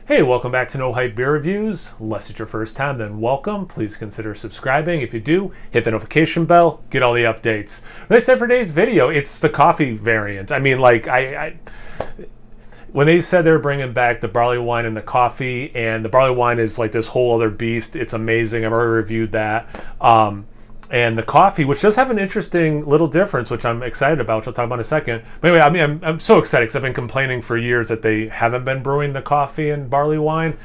Hey, welcome back to No Hype Beer Reviews. Unless it's your first time, then welcome. Please consider subscribing. If you do, hit the notification bell, get all the updates. Next up for today's video, it's the coffee variant. I mean, like, when they said they were bringing back the barley wine and the coffee, and the barley wine is like this whole other beast, it's amazing. I've already reviewed that. And the coffee, which does have an interesting little difference, which I'm excited about, which I'll talk about in a second. But anyway, I mean, I'm so excited because I've been complaining for years that they haven't been brewing the coffee and barley wine,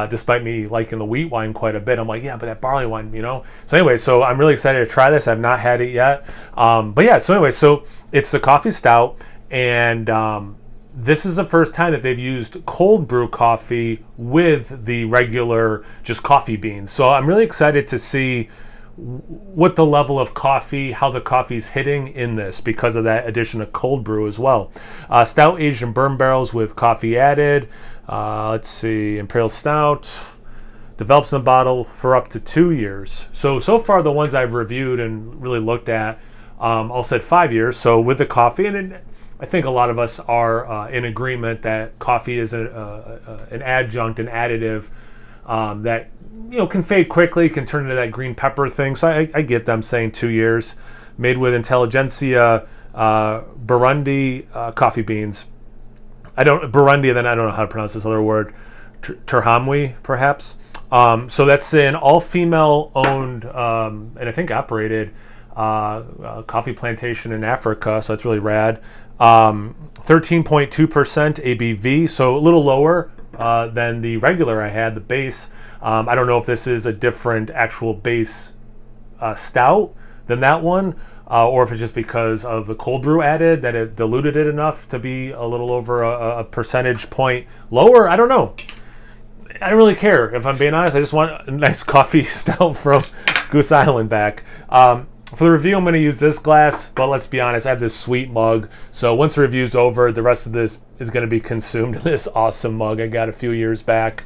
despite me liking the wheat wine quite a bit. I'm like, yeah, but that barley wine, you know? So anyway, so I'm really excited to try this. I've not had it yet. But yeah, so anyway, so it's the coffee stout, and this is the first time that they've used cold brew coffee with the regular just coffee beans. So I'm really excited to see what the level of coffee, how the coffee's hitting in this because of that addition of cold brew as well. Stout aged in bourbon barrels with coffee added. Let's see, Imperial Stout develops in the bottle for up to 2 years. So far the ones I've reviewed and really looked at all said 5 years. So with the coffee, and I think a lot of us are in agreement that coffee is an adjunct, an additive that can fade quickly, can turn into that green pepper thing. So I get them saying 2 years. Made with Intelligentsia Burundi coffee beans. Burundi, then I don't know how to pronounce this other word. Terhamwi, perhaps. So that's an all-female owned and I think operated coffee plantation in Africa. So that's really rad. 13.2% ABV, so a little lower than the regular I had, the base. I don't know if this is a different actual base stout than that one, or if it's just because of the cold brew added that it diluted it enough to be a little over a percentage point lower. I don't know. I don't really care, if I'm being honest. I just want a nice coffee stout from Goose Island back. For the review, I'm going to use this glass, but let's be honest, I have this sweet mug. So once the review's over, the rest of this is going to be consumed in this awesome mug I got a few years back.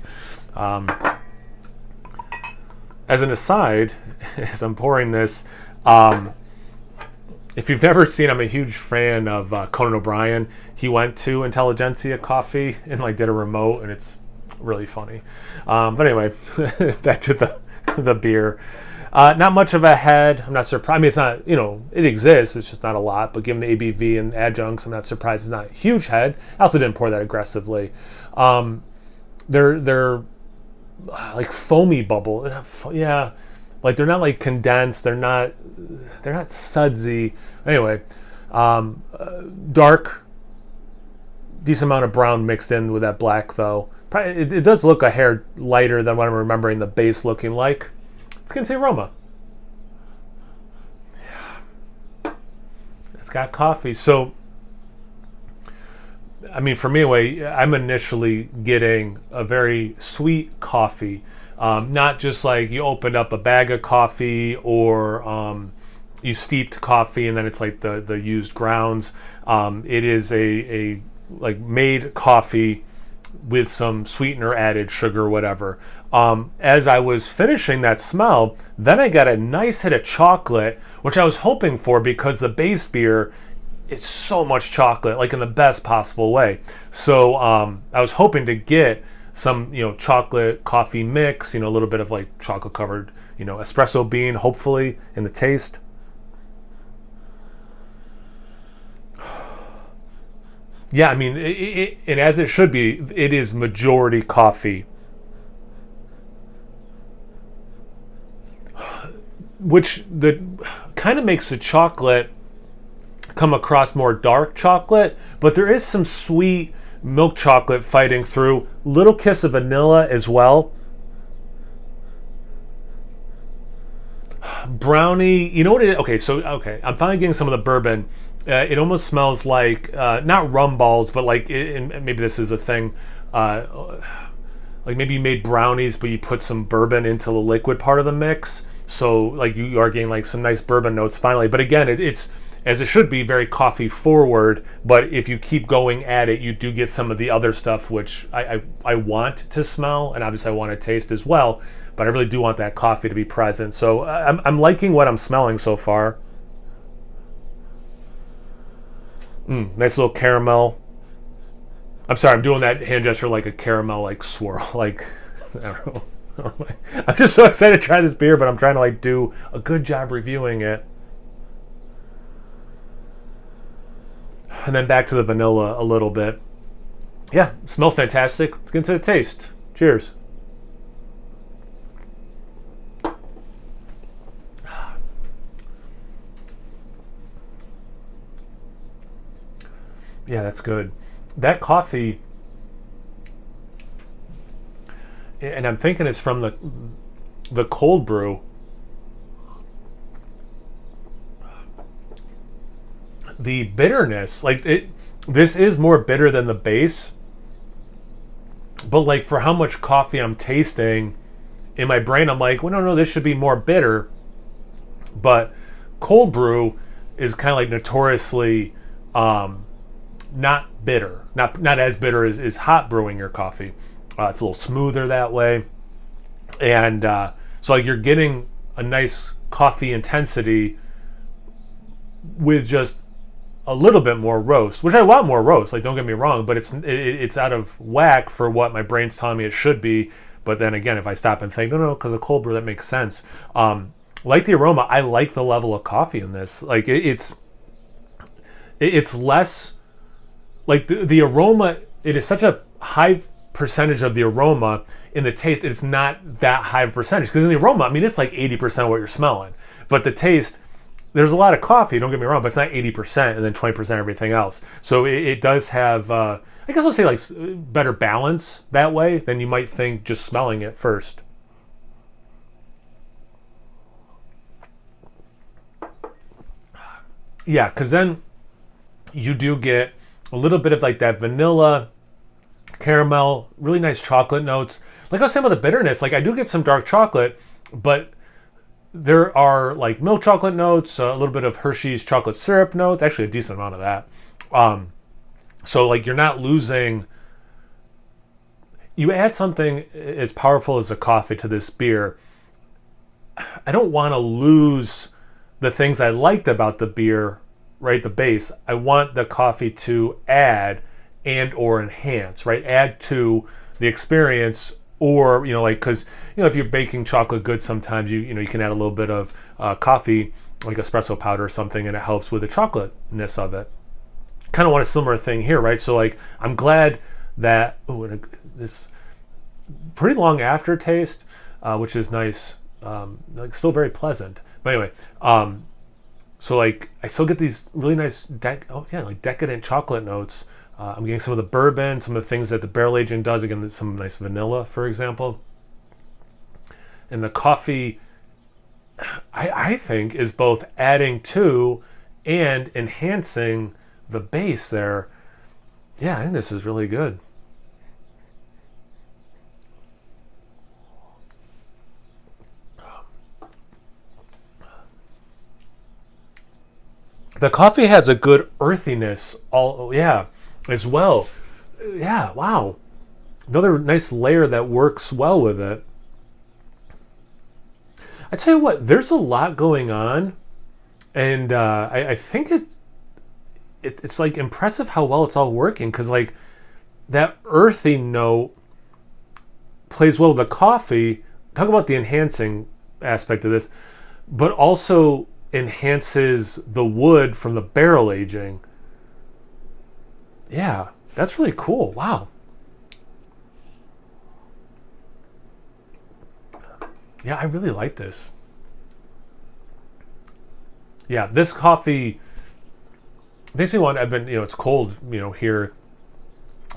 As an aside, as I'm pouring this, if you've never seen, I'm a huge fan of Conan O'Brien. He went to Intelligentsia Coffee and did a remote, and it's really funny. But anyway, back to the beer. Not much of a head. I'm not surprised. I mean, it's not, it exists. It's just not a lot. But given the ABV and adjuncts, I'm not surprised it's not a huge head. I also didn't pour that aggressively. They're like foamy bubble. Yeah, they're not condensed. They're not sudsy. Anyway, dark, decent amount of brown mixed in with that black though. Probably, it does look a hair lighter than what I'm remembering the base looking like. Let's get into the aroma. Yeah. It's got coffee. So, I mean, for me, I'm initially getting a very sweet coffee. Not just like you opened up a bag of coffee or you steeped coffee and then it's like the used grounds. It is a made coffee with some sweetener added, sugar, whatever. As I was finishing that smell, then I got a nice hit of chocolate, which I was hoping for because the base beer is so much chocolate, in the best possible way. So I was hoping to get some, chocolate coffee mix, a little bit of chocolate covered, espresso bean, hopefully in the taste. Yeah, I mean, and as it should be, it is majority coffee. Which kind of makes the chocolate come across more dark chocolate, but there is some sweet milk chocolate fighting through. Little kiss of vanilla as well. Brownie, you know what it is? Okay, I'm finally getting some of the bourbon. It almost smells like, not rum balls, but and maybe this is a thing, maybe you made brownies, but you put some bourbon into the liquid part of the mix. So you are getting some nice bourbon notes finally. But again, it's, as it should be, very coffee forward. But if you keep going at it, you do get some of the other stuff, which I want to smell, and obviously I want to taste as well. But I really do want that coffee to be present. So I'm liking what I'm smelling so far. Nice little caramel. I'm sorry, I'm doing that hand gesture like a caramel like swirl. Like, I don't know. I'm just so excited to try this beer, but I'm trying to like do a good job reviewing it. And then back to the vanilla a little bit. Yeah, smells fantastic. Let's get into the taste. Cheers. Yeah, that's good. That coffee, and I'm thinking it's from the cold brew. The bitterness, like this is more bitter than the base, but like for how much coffee I'm tasting, in my brain I'm like, well, no, this should be more bitter. But cold brew is kind of like notoriously not bitter, not as bitter as hot brewing your coffee. It's a little smoother that way, and so like you're getting a nice coffee intensity with just a little bit more roast, which I want more roast. Like, don't get me wrong, but it's out of whack for what my brain's telling me it should be. But then again, if I stop and think, no, because of cold brew, that makes sense. Like the aroma, I like the level of coffee in this. Like it's less like the aroma. It is such a high percentage of the aroma in the taste. It's not that high of a percentage because in the aroma, I mean, it's like 80% of what you're smelling. But the taste, there's a lot of coffee, don't get me wrong, but it's not 80% and then 20% everything else. So it does have, I guess I'll say like better balance that way than you might think just smelling it first. Yeah, because then you do get a little bit of like that vanilla, caramel, really nice chocolate notes. Like I was saying about the bitterness, like I do get some dark chocolate, but there are like milk chocolate notes, a little bit of Hershey's chocolate syrup notes, actually a decent amount of that. So like you're not losing, you add something as powerful as a coffee to this beer. I don't want to lose the things I liked about the beer, right? The base. I want the coffee to add and or enhance, right? Add to the experience, or like because if you're baking chocolate goods, sometimes you can add a little bit of coffee, like espresso powder or something, and it helps with the chocolateness of it. Kind of want a similar thing here, right? So like I'm glad that this pretty long aftertaste, which is nice, like still very pleasant. But anyway, so like I still get these really nice like decadent chocolate notes. I'm getting some of the bourbon, some of the things that the barrel aging does. Again, some nice vanilla, for example. And the coffee, I think, is both adding to and enhancing the base there. Yeah, I think this is really good. The coffee has a good earthiness, as well. Yeah, wow. Another nice layer that works well with it. I tell you what, there's a lot going on, and I think it's like impressive how well it's all working, because like that earthy note plays well with the coffee. Talk about the enhancing aspect of this, but also enhances the wood from the barrel aging. Yeah, that's really cool. Wow. Yeah, I really like this. Yeah, this coffee makes me want. I've been, it's cold, here.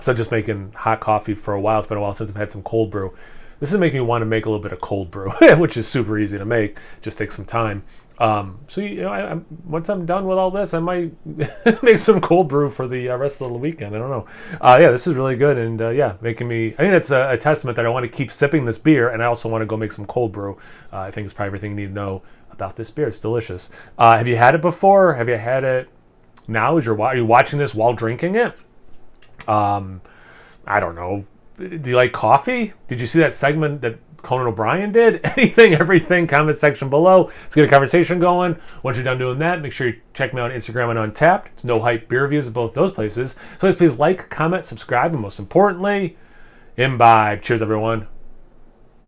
So just making hot coffee for a while. It's been a while since I've had some cold brew. This is making me want to make a little bit of cold brew, which is super easy to make. Just takes some time. So once I'm done with all this, I might make some cold brew for the rest of the weekend. I don't know. Yeah, this is really good, and making me. I think that's a testament that I want to keep sipping this beer, and I also want to go make some cold brew. I think it's probably everything you need to know about this beer. It's delicious. Have you had it before? Have you had it now? Are you watching this while drinking it? I don't know. Do you like coffee? Did you see that segment that Conan O'Brien did. Anything, everything, comment section below. Let's get a conversation going. Once you're done doing that, make sure you check me out on Instagram and Untapped. It's No Hype Beer Reviews at both those places. So please like, comment, subscribe, and most importantly, imbibe. Cheers, everyone.